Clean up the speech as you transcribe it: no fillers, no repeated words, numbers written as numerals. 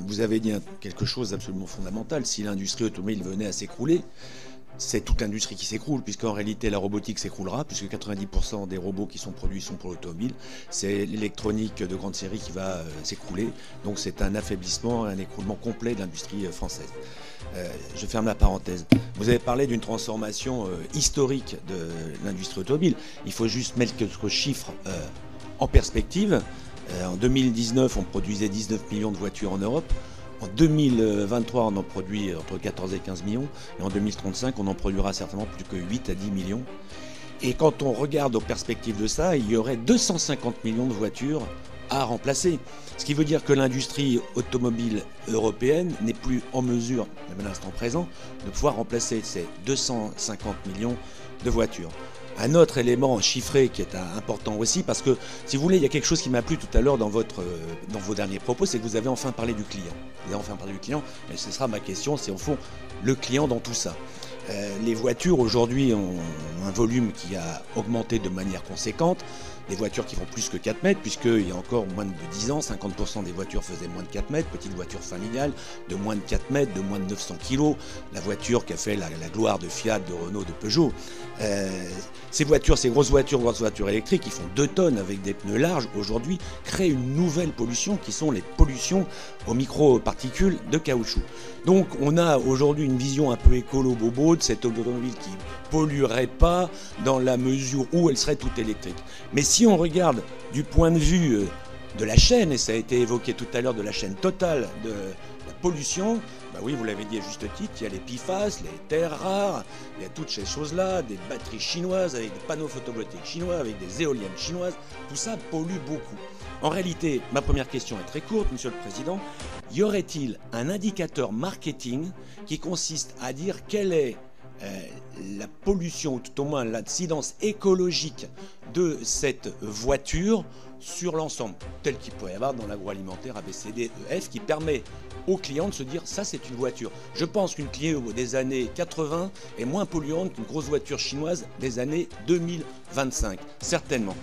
Vous avez dit quelque chose d'absolument fondamental. Si l'industrie automobile venait à s'écrouler, c'est toute l'industrie qui s'écroule, puisqu'en réalité la robotique s'écroulera, puisque 90% des robots qui sont produits sont pour l'automobile. C'est l'électronique de grande série qui va s'écrouler. Donc c'est un affaiblissement, un écroulement complet de l'industrie française. Je ferme la parenthèse. Vous avez parlé d'une transformation historique de l'industrie automobile. Il faut juste mettre quelques chiffres en perspective. En 2019, on produisait 19 millions de voitures en Europe. En 2023, on en produit entre 14 et 15 millions. Et en 2035, on en produira certainement plus que 8 à 10 millions. Et quand on regarde aux perspectives de ça, il y aurait 250 millions de voitures à remplacer. Ce qui veut dire que l'industrie automobile européenne n'est plus en mesure, même à l'instant présent, de pouvoir remplacer ces 250 millions de voitures. Un autre élément chiffré qui est important aussi, parce que, si vous voulez, il y a quelque chose qui m'a plu tout à l'heure dans vos derniers propos, c'est que vous avez enfin parlé du client. Vous avez enfin parlé du client, et ce sera ma question, c'est au fond le client dans tout ça. Les voitures aujourd'hui ont un volume qui a augmenté de manière conséquente. Des voitures qui font plus que 4 mètres, puisqu'il y a encore moins de 10 ans, 50% des voitures faisaient moins de 4 mètres, petites voitures familiales, de moins de 4 mètres, de moins de 900 kilos, la voiture qui a fait la gloire de Fiat, de Renault, de Peugeot. Ces voitures, ces grosses voitures électriques qui font 2 tonnes avec des pneus larges, aujourd'hui, créent une nouvelle pollution qui sont les pollutions aux micro-particules de caoutchouc. Donc on a aujourd'hui une vision un peu écolo-bobo de cette automobile qui polluerait pas dans la mesure où elle serait toute électrique. Mais si on regarde du point de vue de la chaîne, et ça a été évoqué tout à l'heure, de la chaîne totale de la pollution, bah oui, vous l'avez dit à juste titre, il y a les PFAS, les terres rares, il y a toutes ces choses-là, des batteries chinoises avec des panneaux photovoltaïques chinois, avec des éoliennes chinoises, tout ça pollue beaucoup. En réalité, ma première question est très courte, Monsieur le Président. Y aurait-il un indicateur marketing qui consiste à dire quelle est la pollution, ou tout au moins l'incidence écologique de cette voiture sur l'ensemble, tel qu'il pourrait y avoir dans l'agroalimentaire ABCDEF, qui permet aux clients de se dire ça c'est une voiture. Je pense qu'une Clio des années 80 est moins polluante qu'une grosse voiture chinoise des années 2025, certainement.